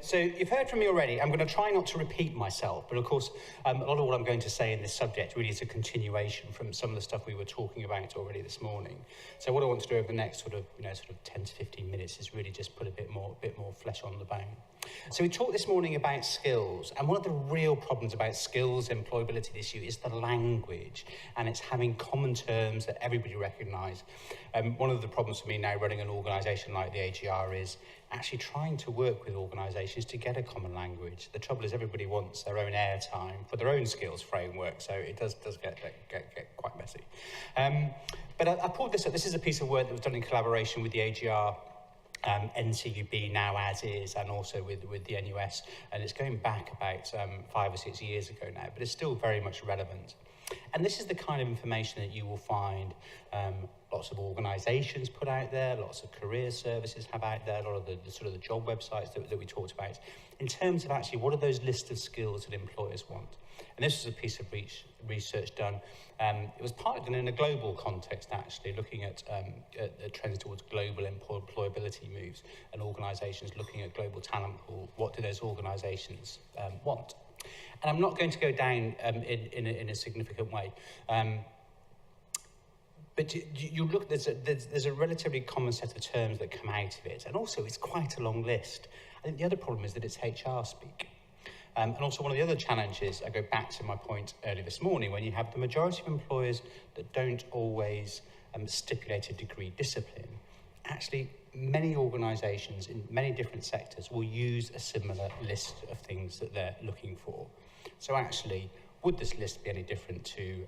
So you've heard from me already. I'm going to try not to repeat myself, but of course, a lot of what I'm going to say in this subject really is a continuation from some of the stuff we were talking about already this morning. So what I want to do over the next sort of 10 to 15 minutes is really just put a bit more flesh on the bone. So we talked this morning about skills, and one of the real problems about skills employability issue is the language, and it's having common terms that everybody recognise. One of the problems for me now running an organisation like the AGR is actually trying to work with organisations to get a common language. The trouble is everybody wants their own airtime for their own skills framework, so it does get quite messy. But I pulled this up. This is a piece of work that was done in collaboration with the AGR, NCUB now as is, and also with the NUS, and it's going back about 5 or 6 years ago now, but it's still very much relevant. And this is the kind of information that you will find lots of organisations put out there, lots of career services have out there, a lot of the sort of the job websites that we talked about, in terms of actually what are those lists of skills that employers want. And this was a piece of research done. It was partly done in a global context, actually, looking at trends towards global employability moves and organisations looking at global talent pool. What do those organisations want? And I'm not going to go down in a significant way. But you look, there's a relatively common set of terms that come out of it. And also, it's quite a long list. I think the other problem is that it's HR speak. And also one of the other challenges, I go back to my point earlier this morning, when you have the majority of employers that don't always stipulate a degree discipline, actually many organisations in many different sectors will use a similar list of things that they're looking for. So actually, would this list be any different to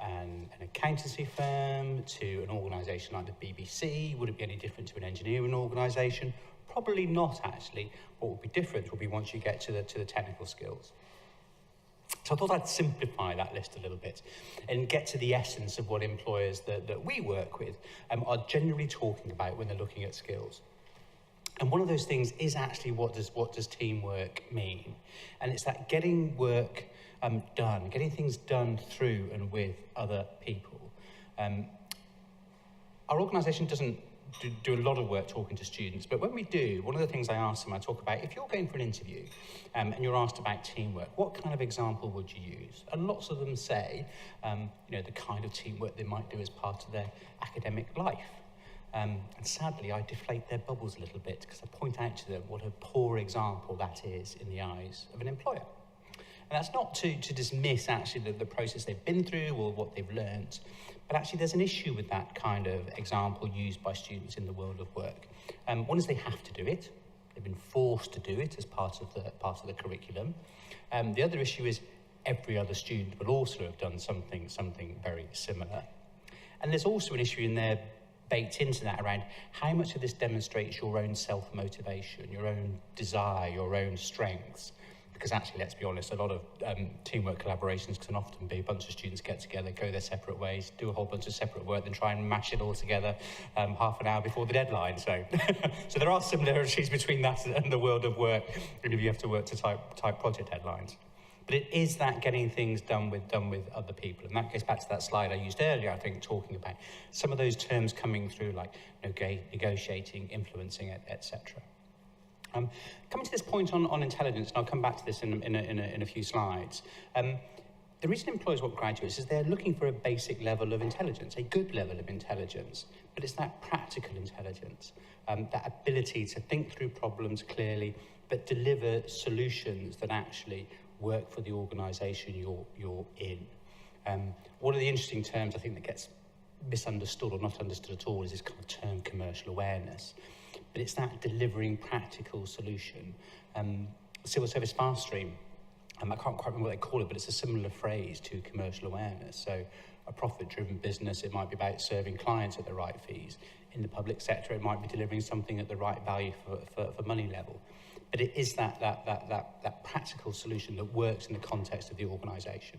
an accountancy firm, to an organisation like the BBC? Would it be any different to an engineering organisation? Probably not, actually. What would be different would be once you get to the technical skills. So I thought I'd simplify that list a little bit and get to the essence of what employers that we work with are generally talking about when they're looking at skills. And one of those things is actually what does teamwork mean? And it's that getting work done, getting things done through and with other people. Our organisation doesn't do a lot of work talking to students, but when we do, one of the things I ask them, I talk about, if you're going for an interview and you're asked about teamwork, what kind of example would you use? And lots of them say, the kind of teamwork they might do as part of their academic life. And sadly, I deflate their bubbles a little bit because I point out to them what a poor example that is in the eyes of an employer. And that's not to dismiss actually the process they've been through or what they've learned, but actually there's an issue with that kind of example used by students in the world of work. One is they have to do it. They've been forced to do it as part of the curriculum. The other issue is every other student will also have done something very similar. And there's also an issue in there baked into that around how much of this demonstrates your own self-motivation, your own desire, your own strengths. Because actually, let's be honest, a lot of teamwork collaborations can often be a bunch of students get together, go their separate ways, do a whole bunch of separate work, then try and mash it all together half an hour before the deadline. So, so there are similarities between that and the world of work, and if you have to work to tight project deadlines. But it is that getting things done with other people, and that goes back to that slide I used earlier, I think, talking about some of those terms coming through, like negotiating, influencing, etc. Coming to this point on intelligence, and I'll come back to this in a few slides. The reason employers want graduates is they're looking for a basic level of intelligence, a good level of intelligence, but it's that practical intelligence, that ability to think through problems clearly, but deliver solutions that actually work for the organisation you're in. One of the interesting terms I think that gets misunderstood or not understood at all is this kind of term commercial awareness. But it's that delivering practical solution. Civil service fast stream, I can't quite remember what they call it, but it's a similar phrase to commercial awareness. So a profit-driven business, it might be about serving clients at the right fees. In the public sector, it might be delivering something at the right value for money level. But it is that practical solution that works in the context of the organisation.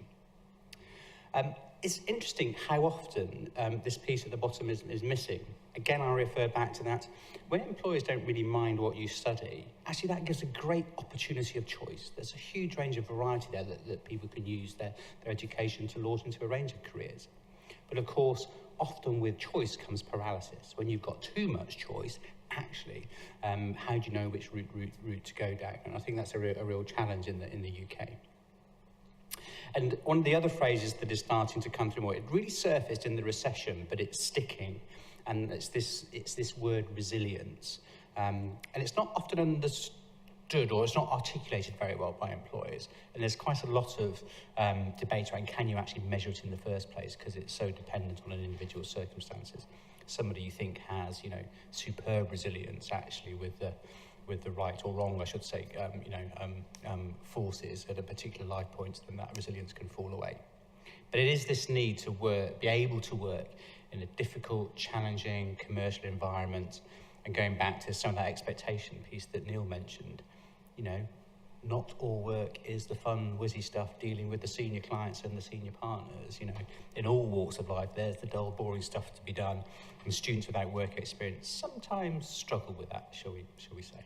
It's interesting how often this piece at the bottom is missing. Again, I refer back to that. When employers don't really mind what you study, actually that gives a great opportunity of choice. There's a huge range of variety there that people can use their education to launch into a range of careers. But of course, often with choice comes paralysis. When you've got too much choice, actually, how do you know which route to go down? And I think that's a real challenge in the UK. And one of the other phrases that is starting to come through more, it really surfaced in the recession, but it's sticking, and it's this word resilience. And it's not often understood, or it's not articulated very well by employers. And there's quite a lot of debate around, can you actually measure it in the first place, because it's so dependent on an individual's circumstances. Somebody you think has, superb resilience actually with the right or wrong, I should say, forces at a particular life point, then that resilience can fall away. But it is this need to be able to work in a difficult, challenging commercial environment. And going back to some of that expectation piece that Neil mentioned, not all work is the fun, whizzy stuff dealing with the senior clients and the senior partners. In all walks of life, there's the dull, boring stuff to be done. And students without work experience sometimes struggle with that, shall we say.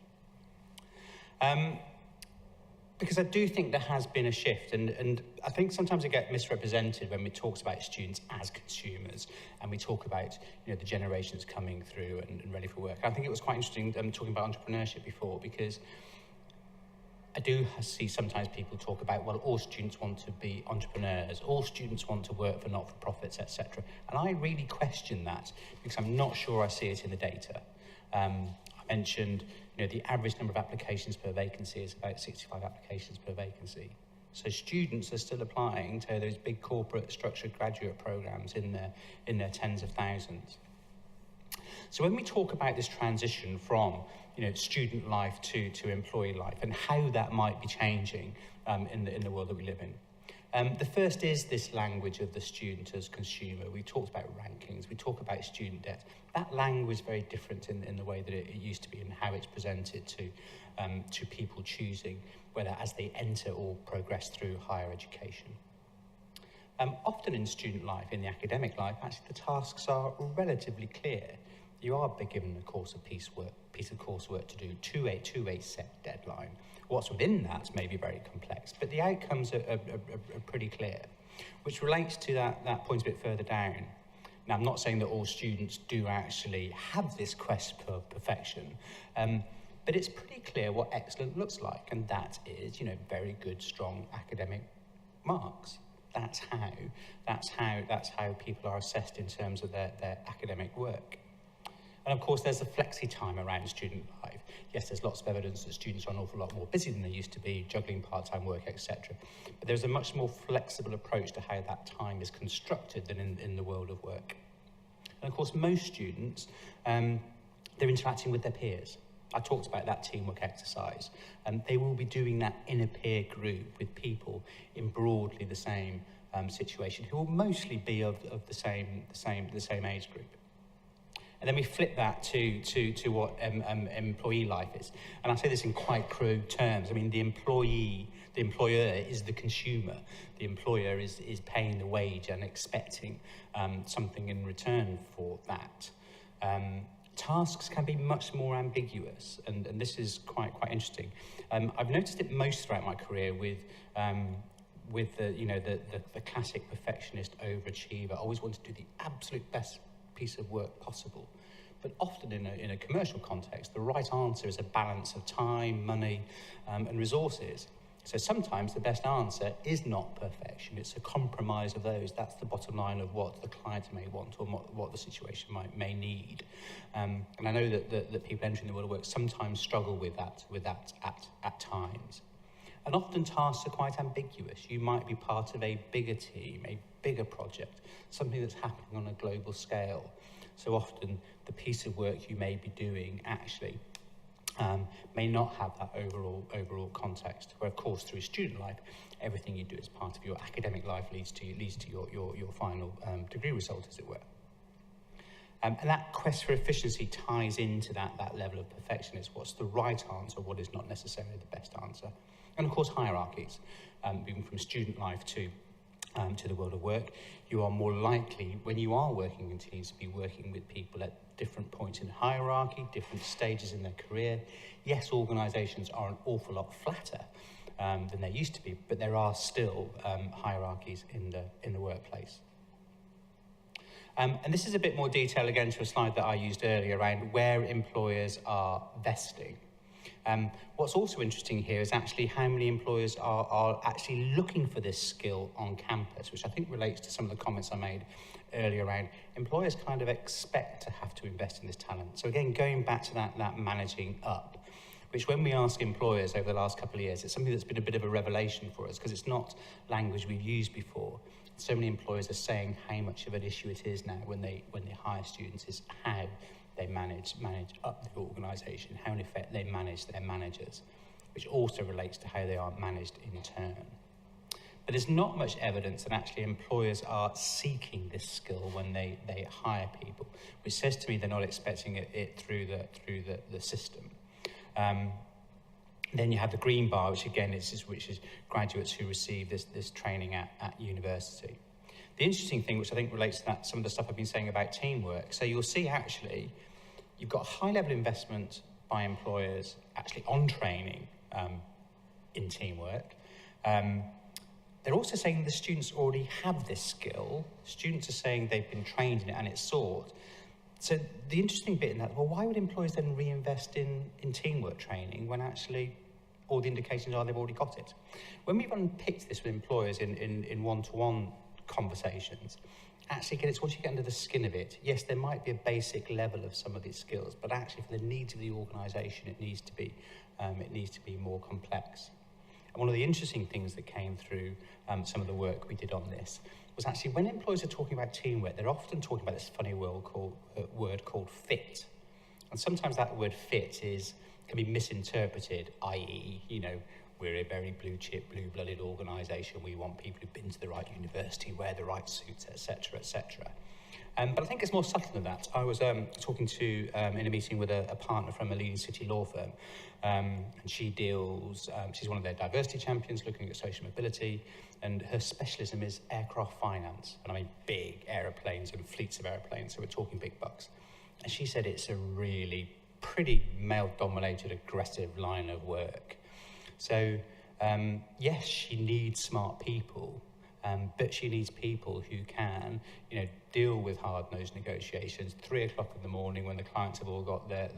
Because I do think there has been a shift, and I think sometimes it gets misrepresented when we talk about students as consumers, and we talk about the generations coming through and ready for work. I think it was quite interesting talking about entrepreneurship before, because I do see sometimes people talk about, well, all students want to be entrepreneurs, all students want to work for not-for-profits, etc. And I really question that, because I'm not sure I see it in the data. I mentioned, the average number of applications per vacancy is about 65 applications per vacancy. So students are still applying to those big corporate structured graduate programs in their tens of thousands. So when we talk about this transition from student life to employee life, and how that might be changing in the world that we live in, the first is this language of the student as consumer. We talked about rankings, we talk about student debt. That language is very different in the way that it used to be, and how it's presented to people choosing whether as they enter or progress through higher education. Often in student life, in the academic life, actually the tasks are relatively clear. You are given a piece of coursework to do to a set deadline. What's within that may be very complex, but the outcomes are pretty clear, which relates to that point a bit further down. Now, I'm not saying that all students do actually have this quest for perfection, but it's pretty clear what excellent looks like, and that is, very good, strong academic marks. That's how people are assessed in terms of their academic work. And of course, there's a flexi time around student life. Yes, there's lots of evidence that students are an awful lot more busy than they used to be, juggling part-time work, etc. But there's a much more flexible approach to how that time is constructed than in the world of work. And of course, most students, they're interacting with their peers. I talked about that teamwork exercise, and they will be doing that in a peer group with people in broadly the same situation, who will mostly be of the same age group. And then we flip that to what employee life is. And I say this in quite crude terms. I mean, the employer is the consumer. The employer is paying the wage and expecting something in return for that. Tasks can be much more ambiguous, and this is quite interesting. I've noticed it most throughout my career with the classic perfectionist overachiever. I always want to do the absolute best piece of work possible. But often in a commercial context, the right answer is a balance of time, money, and resources. So sometimes the best answer is not perfection, it's a compromise of those. That's the bottom line of what the client may want, or what the situation may need. And I know that people entering the world of work sometimes struggle with that at times. And often tasks are quite ambiguous. You might be part of a bigger team, a bigger project, something that's happening on a global scale. So often the piece of work you may be doing actually may not have that overall context. Where of course through student life, everything you do as part of your academic life leads to your final degree result, as it were. And that quest for efficiency ties into that level of perfection. It's what's the right answer, what is not necessarily the best answer. And of course, hierarchies, moving from student life to the world of work. You are more likely, when you are working in teams, to be working with people at different points in hierarchy, different stages in their career. Yes, organisations are an awful lot flatter than they used to be, but there are still hierarchies in the workplace. And this is a bit more detail again to a slide that I used earlier around where employers are vesting. What's also interesting here is actually how many employers are actually looking for this skill on campus, which I think relates to some of the comments I made earlier around employers kind of expect to have to invest in this talent. So again, going back to that managing up, which when we ask employers over the last couple of years, it's something that's been a bit of a revelation for us because it's not language we've used before. So many employers are saying how much of an issue it is now when they hire students is how they manage up the organisation, how in effect they manage their managers, which also relates to how they are managed in turn. But there's not much evidence that actually employers are seeking this skill when they hire people, which says to me they're not expecting it through the system. Then you have the green bar, which again is graduates who receive this training at university. The interesting thing, which I think relates to that, some of the stuff I've been saying about teamwork. So you'll see actually, you've got high level investment by employers actually on training in teamwork. They're also saying the students already have this skill. Students are saying they've been trained in it and it's sought. So the interesting bit in that, well, why would employers then reinvest in teamwork training when actually all the indications are they've already got it? When we've unpicked this with employers in one-to-one conversations, actually, again, it's once you get under the skin of it, yes, there might be a basic level of some of these skills, but actually for the needs of the organisation, it needs to be more complex. And one of the interesting things that came through some of the work we did on this was actually when employers are talking about teamwork, they're often talking about this funny word called fit. And sometimes that word fit can be misinterpreted, i.e., we're a very blue chip, blue-blooded organisation. We want people who've been to the right university, wear the right suits, etc., etc. But I think it's more subtle than that. I was talking to, in a meeting with a partner from a leading city law firm, and she deals, she's one of their diversity champions looking at social mobility, and her specialism is aircraft finance. And I mean big aeroplanes and fleets of airplanes, so we're talking big bucks. And she said it's a really pretty male-dominated, aggressive line of work. So, yes, she needs smart people, but she needs people who can, deal with hard-nosed negotiations. 3 o'clock in the morning when the clients have all got their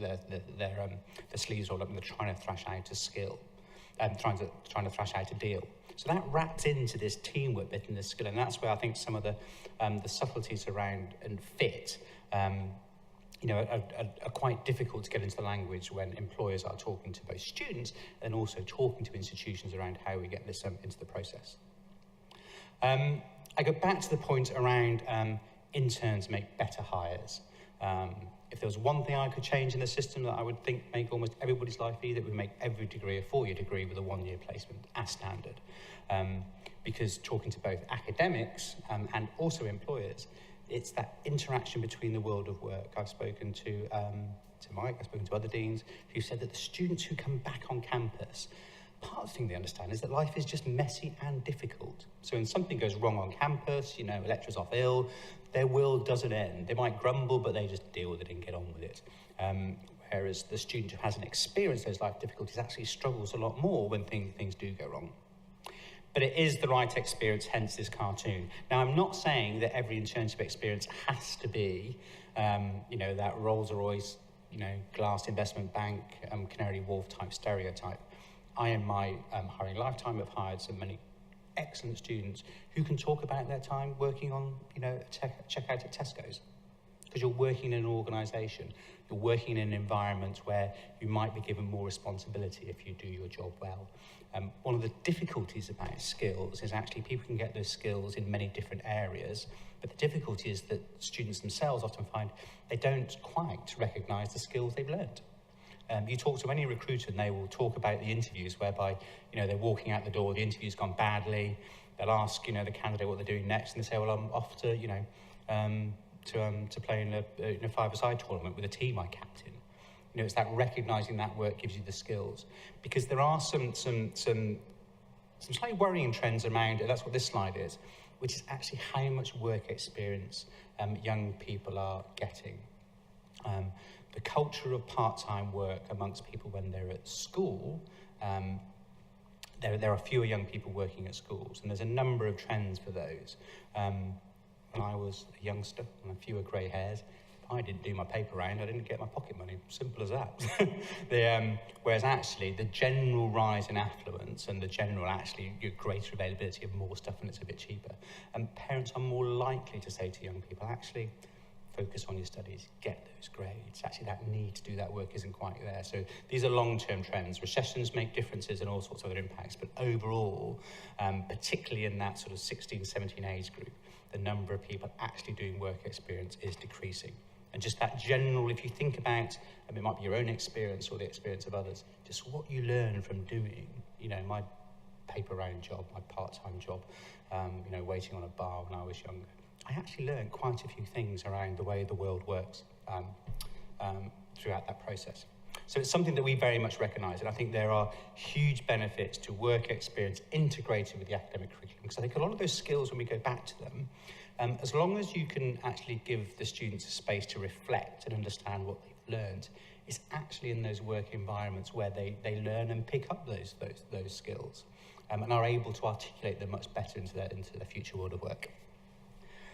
sleeves rolled up and they're trying to thrash out a skill, trying to thrash out a deal. So that wraps into this teamwork bit and this skill, and that's where I think some of the subtleties around and fit. Are quite difficult to get into the language when employers are talking to both students and also talking to institutions around how we get this into the process. I go back to the point around interns make better hires. If there was one thing I could change in the system that I would think make almost everybody's life easier, it would make every degree a 4-year degree with a 1-year placement as standard. Because talking to both academics and also employers, it's that interaction between the world of work. I've spoken to Mike, I've spoken to other deans who said that the students who come back on campus, part of the thing they understand is that life is just messy and difficult. So when something goes wrong on campus, a lecturer's off ill, their world doesn't end. They might grumble, but they just deal with it and get on with it. Whereas the student who hasn't experienced those life difficulties actually struggles a lot more when things do go wrong. But it is the right experience, hence this cartoon. Now, I'm not saying that every internship experience has to be, that Rolls-Royce, glass investment bank, Canary Wharf type stereotype. I, in my hiring lifetime, have hired so many excellent students who can talk about their time working on, checkout at Tesco's. Because you're working in an organisation, you're working in an environment where you might be given more responsibility if you do your job well. One of the difficulties about skills is actually people can get those skills in many different areas, but the difficulty is that students themselves often find they don't quite recognise the skills they've learned. You talk to any recruiter and they will talk about the interviews whereby, they're walking out the door, the interview's gone badly, they'll ask, the candidate what they're doing next, and they say, well, I'm off to, to play in a five-a-side tournament with a team I captain. It's that recognising that work gives you the skills. Because there are some slightly worrying trends around, and that's what this slide is, which is actually how much work experience young people are getting. The culture of part-time work amongst people when they're at school, there are fewer young people working at schools, and there's a number of trends for those. when I was a youngster and a fewer grey hairs. If I didn't do my paper round, I didn't get my pocket money. Simple as that. Whereas actually the general rise in affluence and the general actually greater availability of more stuff and it's a bit cheaper. And parents are more likely to say to young people, actually, focus on your studies, get those grades. Actually, that need to do that work isn't quite there. So these are long-term trends. Recessions make differences and all sorts of other impacts, but overall, particularly in that sort of 16, 17 age group, the number of people actually doing work experience is decreasing. And just that general, if you think about, it might be your own experience or the experience of others, just what you learn from doing, my paper round job, my part-time job, waiting on a bar when I was younger. I actually learned quite a few things around the way the world works throughout that process. So it's something that we very much recognise, and I think there are huge benefits to work experience integrated with the academic curriculum, because I think a lot of those skills, when we go back to them, as long as you can actually give the students a space to reflect and understand what they've learned, it's actually in those work environments where they learn and pick up those skills and are able to articulate them much better into the future world of work.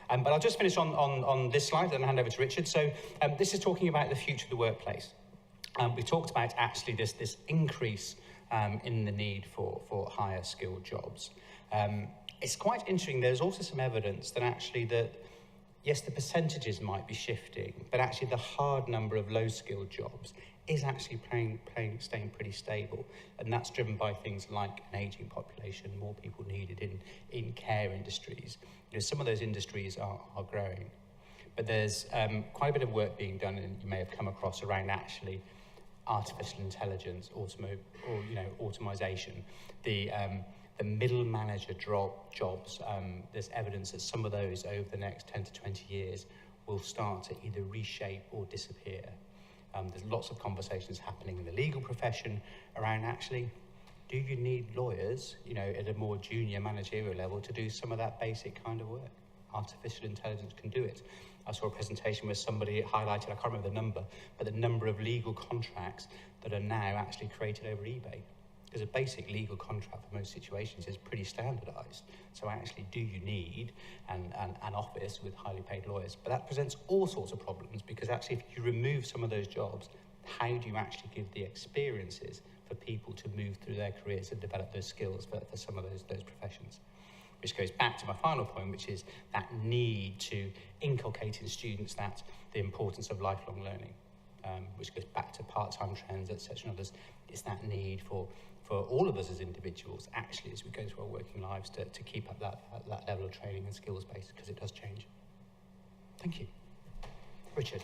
But I'll just finish on this slide and hand over to Richard. So this is talking about the future of the workplace. We talked about actually this increase in the need for higher skilled jobs. It's quite interesting. There's also some evidence that actually yes, the percentages might be shifting, but actually the hard number of low skilled jobs is actually staying pretty stable. And that's driven by things like an ageing population, more people needed in care industries. Some of those industries are growing. But there's quite a bit of work being done, and you may have come across, around actually artificial intelligence, automation, the middle manager jobs. There's evidence that some of those over the next 10 to 20 years will start to either reshape or disappear. There's lots of conversations happening in the legal profession around actually, do you need lawyers, at a more junior managerial level to do some of that basic kind of work? Artificial intelligence can do it. I saw a presentation where somebody highlighted, I can't remember the number, but the number of legal contracts that are now actually created over eBay. Because a basic legal contract for most situations is pretty standardised. So actually, do you need an office with highly paid lawyers? But that presents all sorts of problems, because actually if you remove some of those jobs, how do you actually give the experiences for people to move through their careers and develop those skills for some of those professions? Which goes back to my final point, which is that need to inculcate in students the importance of lifelong learning, which goes back to part-time trends, etc. and others. It's that need for all of us as individuals, actually, as we go through our working lives, to keep up that level of training and skills base, because it does change. Thank you. Richard.